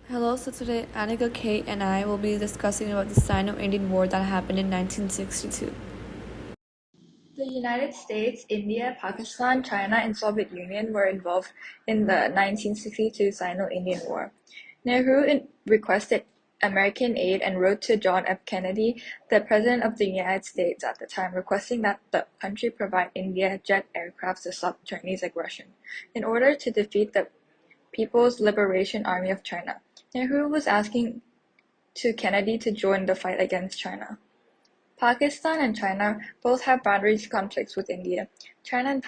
Hello, so today Annika, Kate, and I will be discussing about the Sino Indian War that happened in 1962. The United States, India, Pakistan, China, and Soviet Union were involved in the 1962 Sino-Indian War. Nehru requested American aid and wrote to John F. Kennedy, the President of the United States at the time, requesting that the country provide India jet aircraft to stop Chinese aggression in order to defeat the People's Liberation Army of China. Nehru was asking to Kennedy to join the fight against China. Pakistan and China both have boundary conflicts with India. China and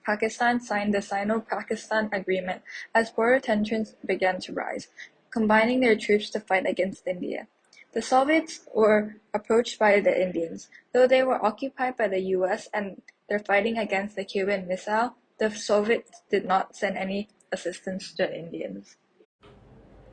Pakistan signed the Sino-Pakistan Agreement as border tensions began to rise, combining their troops to fight against India. The Soviets were approached by the Indians. Though they were occupied by the US and they're fighting against the Cuban Missile, the Soviets did not send any assistance to the Indians.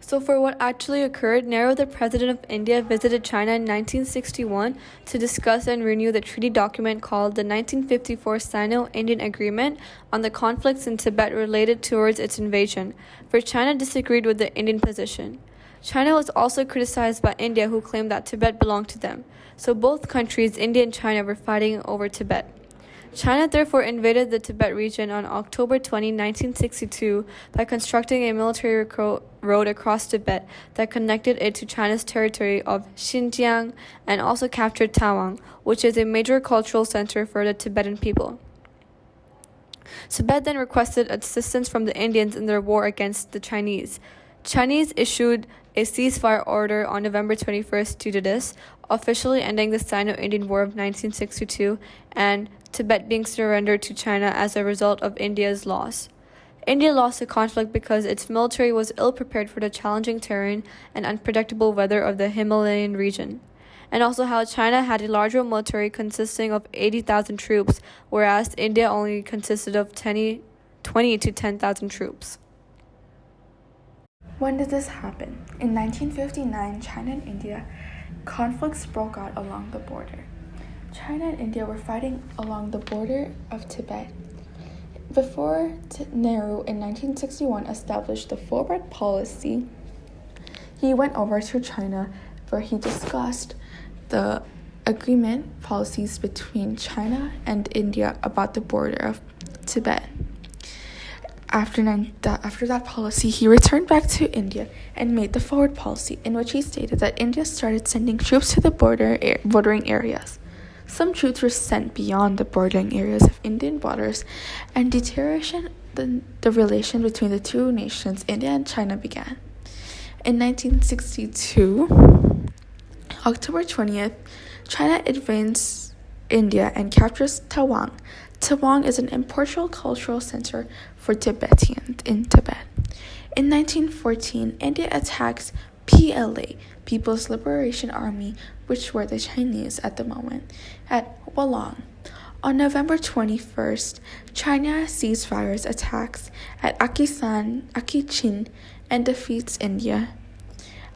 So, for what actually occurred, Nehru, the President of India, visited China in 1961 to discuss and renew the treaty document called the 1954 Sino Indian Agreement on the conflicts in Tibet related towards its invasion, for China disagreed with the Indian position. China was also criticized by India, who claimed that Tibet belonged to them. So, both countries, India and China, were fighting over Tibet. China therefore invaded the Tibet region on October 20, 1962 by constructing a military road across Tibet that connected it to China's territory of Xinjiang and also captured Tawang, which is a major cultural center for the Tibetan people. Tibet then requested assistance from the Indians in their war against the Chinese. Chinese issued a ceasefire order on November 21st due to this, officially ending the Sino-Indian War of 1962 and Tibet being surrendered to China as a result of India's loss. India lost the conflict because its military was ill-prepared for the challenging terrain and unpredictable weather of the Himalayan region, and also how China had a larger military consisting of 80,000 troops, whereas India only consisted of 20 to 10,000 troops. When did this happen? In 1959, China and India conflicts broke out along the border. China and India were fighting along the border of Tibet. Before Nehru in 1961 established the forward policy, he went over to China where he discussed the agreement policies between China and India about the border of Tibet. After that policy, he returned back to India and made the forward policy, in which he stated that India started sending troops to the bordering areas. Some troops were sent beyond the bordering areas of Indian borders, and deterioration in the relation between the two nations, India and China, began. In 1962, October 20th, China invades India and captures Tawang. Tawang is an important cultural center for Tibetans in Tibet. In 1914, India attacks PLA, People's Liberation Army, which were the Chinese at the moment, at Wolong. On November 21st, China ceasefires attacks at Akichin, and defeats India.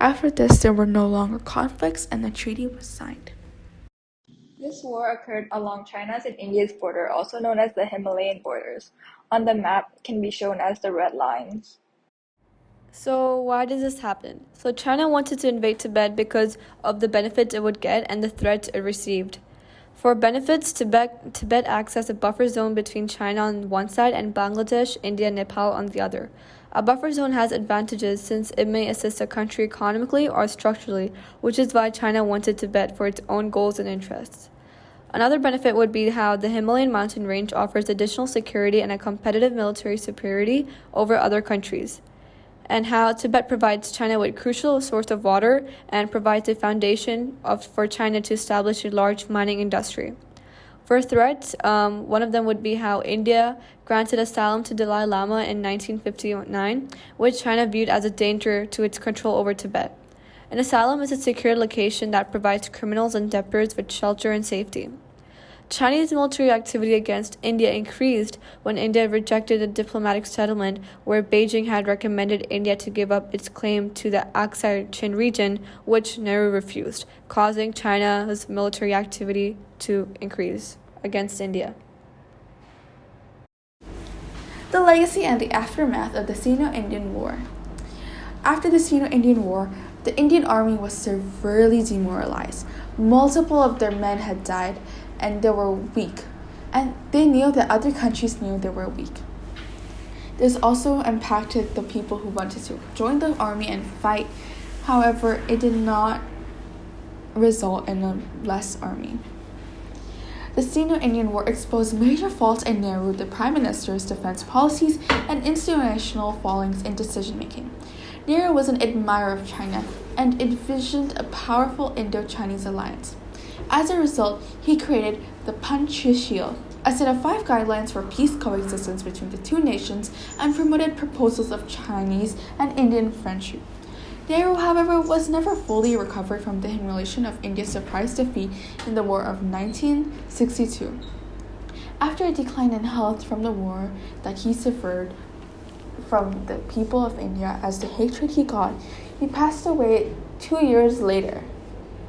After this, there were no longer conflicts and the treaty was signed. This war occurred along China's and India's border, also known as the Himalayan borders. On the map can be shown as the red lines. So, why does this happen? So, China wanted to invade Tibet because of the benefits it would get and the threats it received. For benefits, Tibet acts as a buffer zone between China on one side and Bangladesh, India, and Nepal on the other. A buffer zone has advantages since it may assist a country economically or structurally, which is why China wanted Tibet for its own goals and interests. Another benefit would be how the Himalayan mountain range offers additional security and a competitive military superiority over other countries, and how Tibet provides China with a crucial source of water and provides a foundation for China to establish a large mining industry. For threats, one of them would be how India granted asylum to Dalai Lama in 1959, which China viewed as a danger to its control over Tibet. An asylum is a secure location that provides criminals and debtors with shelter and safety. Chinese military activity against India increased when India rejected a diplomatic settlement where Beijing had recommended India to give up its claim to the Aksai Chin region, which Nehru refused, causing China's military activity to increase against India. The legacy and the aftermath of the Sino Indian War. After the Sino Indian War, the Indian army was severely demoralized. Multiple of their men had died and they were weak. And they knew that other countries knew they were weak. This also impacted the people who wanted to join the army and fight. However, it did not result in a less army. The Sino Indian War exposed major faults in Nehru, the Prime Minister's defense policies, and institutional fallings in decision making. Nehru was an admirer of China and envisioned a powerful Indo-Chinese alliance. As a result, he created the Panchashil, a set of 5 guidelines for peace coexistence between the two nations, and promoted proposals of Chinese and Indian friendship. Nehru, however, was never fully recovered from the humiliation of India's surprise defeat in the War of 1962. After a decline in health from the war that he suffered from the people of India as the hatred he got, he passed away 2 years later.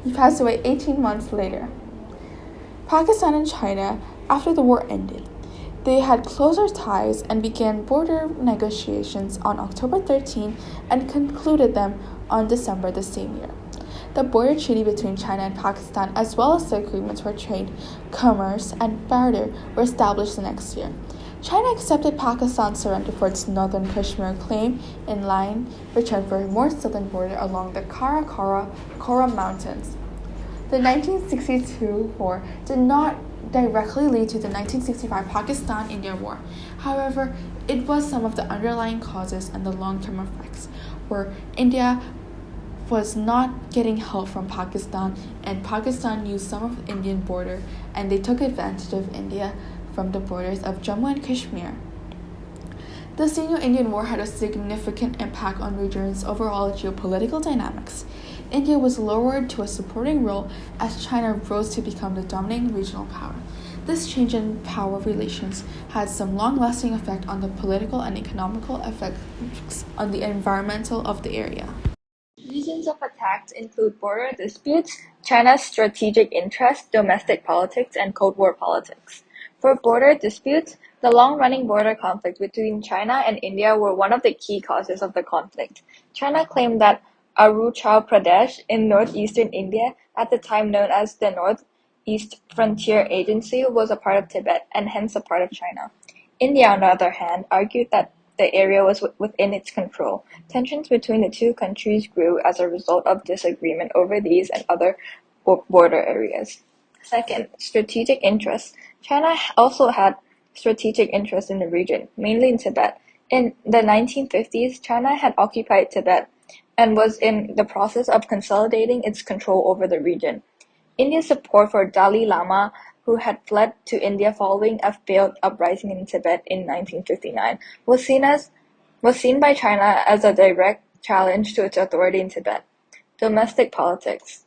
He passed away 18 months later. Pakistan and China, after the war ended, they had closer ties and began border negotiations on October 13 and concluded them on December the same year. The border treaty between China and Pakistan, as well as the agreements for trade, commerce, and barter, were established the next year. China accepted Pakistan's surrender for its northern Kashmir claim in return for a more southern border along the Karakoram Mountains. The 1962 war did not directly lead to the 1965 Pakistan-India War. However, it was some of the underlying causes and the long-term effects, where India was not getting help from Pakistan, and Pakistan used some of the Indian border, and they took advantage of India from the borders of Jammu and Kashmir. The Sino-Indian War had a significant impact on the region's overall geopolitical dynamics. India was lowered to a supporting role as China rose to become the dominating regional power. This change in power relations had some long-lasting effect on the political and economical effects on the environmental of the area. Regions of attack include border disputes, China's strategic interests, domestic politics, and Cold War politics. For border disputes, the long-running border conflict between China and India were one of the key causes of the conflict. China claimed that Arunachal Pradesh in northeastern India, at the time known as the Northeast Frontier Agency, was a part of Tibet and hence a part of China. India, on the other hand, argued that the area was within its control. Tensions between the two countries grew as a result of disagreement over these and other border areas. Second, strategic interests. China also had strategic interests in the region, mainly in Tibet. In the 1950s, China had occupied Tibet and was in the process of consolidating its control over the region. India's support for Dalai Lama, who had fled to India following a failed uprising in Tibet in 1959, was seen by China as a direct challenge to its authority in Tibet. Domestic politics.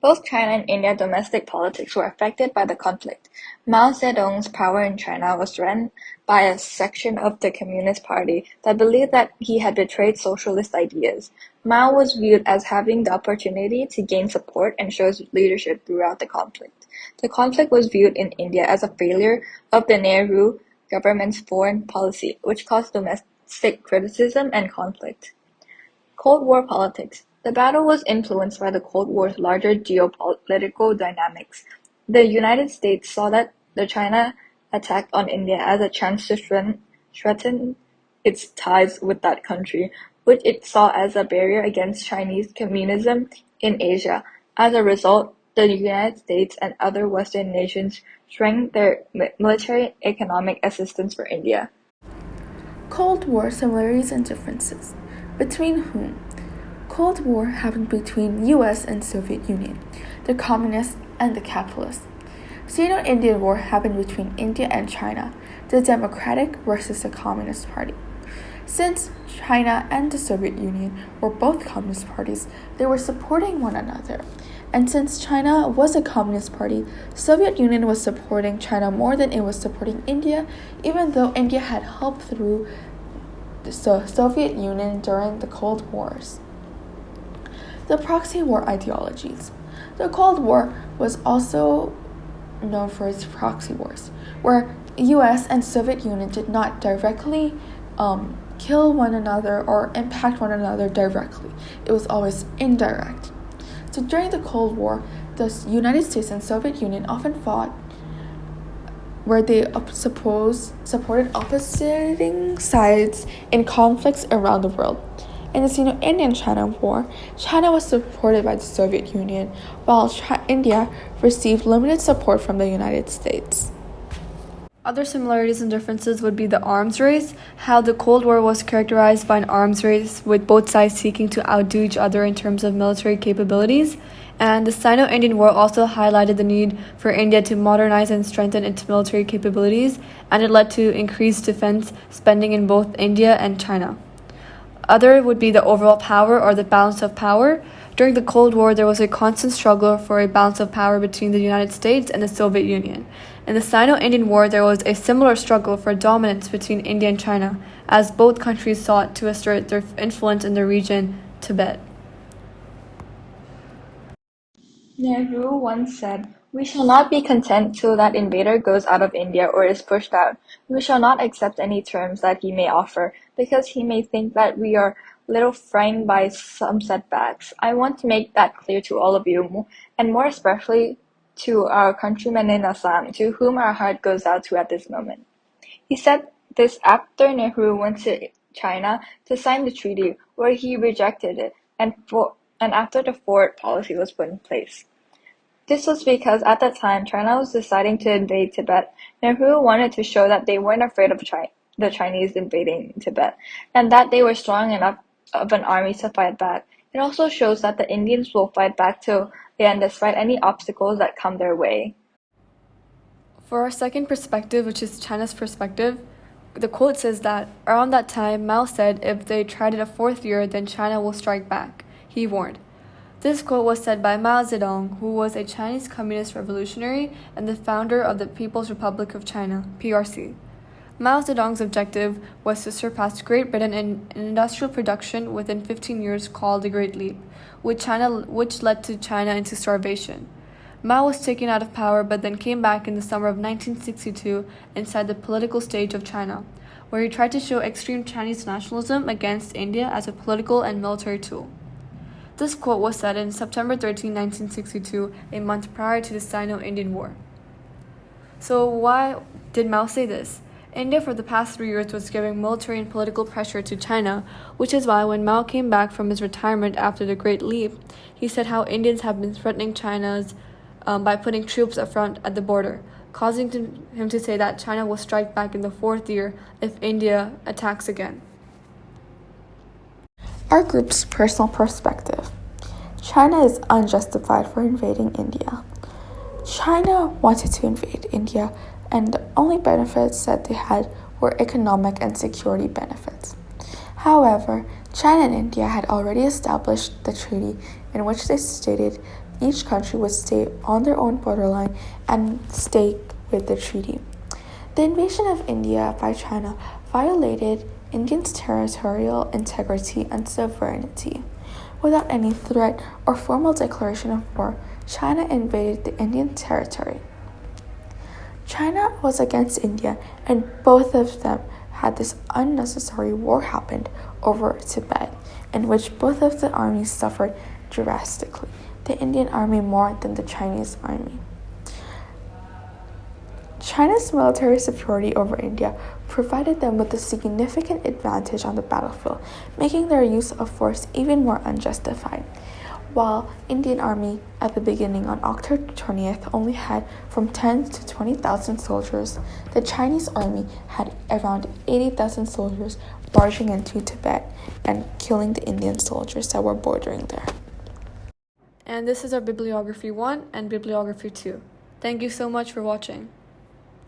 Both China and India domestic politics were affected by the conflict. Mao Zedong's power in China was threatened by a section of the Communist Party that believed that he had betrayed socialist ideas. Mao was viewed as having the opportunity to gain support and show his leadership throughout the conflict. The conflict was viewed in India as a failure of the Nehru government's foreign policy, which caused domestic criticism and conflict. Cold War politics. The battle was influenced by the Cold War's larger geopolitical dynamics. The United States saw that the China attack on India as a chance to strengthen its ties with that country, which it saw as a barrier against Chinese communism in Asia. As a result, the United States and other Western nations strengthened their military economic assistance for India. Cold War similarities and differences. Between whom? Cold War happened between US and Soviet Union, the communists and the capitalists. Sino-Indian War happened between India and China, the Democratic versus the Communist Party. Since China and the Soviet Union were both communist parties, they were supporting one another. And since China was a communist party, Soviet Union was supporting China more than it was supporting India, even though India had helped through the Soviet Union during the Cold Wars. The proxy war ideologies. The Cold War was also known for its proxy wars, where US and Soviet Union did not directly kill one another or impact one another directly. It was always indirect. So during the Cold War, the United States and Soviet Union often fought where they supported opposing sides in conflicts around the world. In the Sino Indian China War, China was supported by the Soviet Union, while India received limited support from the United States. Other similarities and differences would be the arms race, how the Cold War was characterized by an arms race with both sides seeking to outdo each other in terms of military capabilities, and the Sino Indian War also highlighted the need for India to modernize and strengthen its military capabilities, and it led to increased defense spending in both India and China. Other would be the overall power or the balance of power. During the Cold War, there was a constant struggle for a balance of power between the United States and the Soviet Union. In the Sino-Indian War, there was a similar struggle for dominance between India and China, as both countries sought to assert their influence in the region, Tibet. Nehru once said, "We shall not be content till that invader goes out of India or is pushed out. We shall not accept any terms that he may offer, because he may think that we are little frightened by some setbacks. I want to make that clear to all of you, and more especially to our countrymen in Assam, to whom our heart goes out to at this moment." He said this after Nehru went to China to sign the treaty, where he rejected it, and after the forward policy was put in place. This was because at that time China was deciding to invade Tibet. Nehru wanted to show that they weren't afraid of the Chinese invading Tibet, and that they were strong enough of an army to fight back. It also shows that the Indians will fight back till the end despite any obstacles that come their way. For our second perspective, which is China's perspective, the quote says that around that time, Mao said if they tried it a fourth year, then China will strike back. He warned. This quote was said by Mao Zedong, who was a Chinese communist revolutionary and the founder of the People's Republic of China, PRC. Mao Zedong's objective was to surpass Great Britain in industrial production within 15 years, called the Great Leap, which led to China into starvation. Mao was taken out of power but then came back in the summer of 1962 inside the political stage of China, where he tried to show extreme Chinese nationalism against India as a political and military tool. This quote was said in September 13, 1962, a month prior to the Sino-Indian War. So why did Mao say this? India for the past 3 years was giving military and political pressure to China, which is why when Mao came back from his retirement after the Great Leap, he said how Indians have been threatening China's by putting troops up front at the border, causing him to say that China will strike back in the fourth year if India attacks again. Our group's personal perspective. China is unjustified for invading India. China wanted to invade India, and the only benefits that they had were economic and security benefits. However, China and India had already established the treaty in which they stated each country would stay on their own borderline and stay with the treaty. The invasion of India by China violated Indians' territorial integrity and sovereignty. Without any threat or formal declaration of war, China invaded the Indian territory. China was against India, and both of them had this unnecessary war happened over Tibet, in which both of the armies suffered drastically, the Indian army more than the Chinese army. China's military superiority over India provided them with a significant advantage on the battlefield, making their use of force even more unjustified. While Indian army at the beginning on October 20th only had from 10 to 20,000 soldiers, the Chinese army had around 80,000 soldiers barging into Tibet and killing the Indian soldiers that were bordering there. And this is our Bibliography 1 and Bibliography 2. Thank you so much for watching.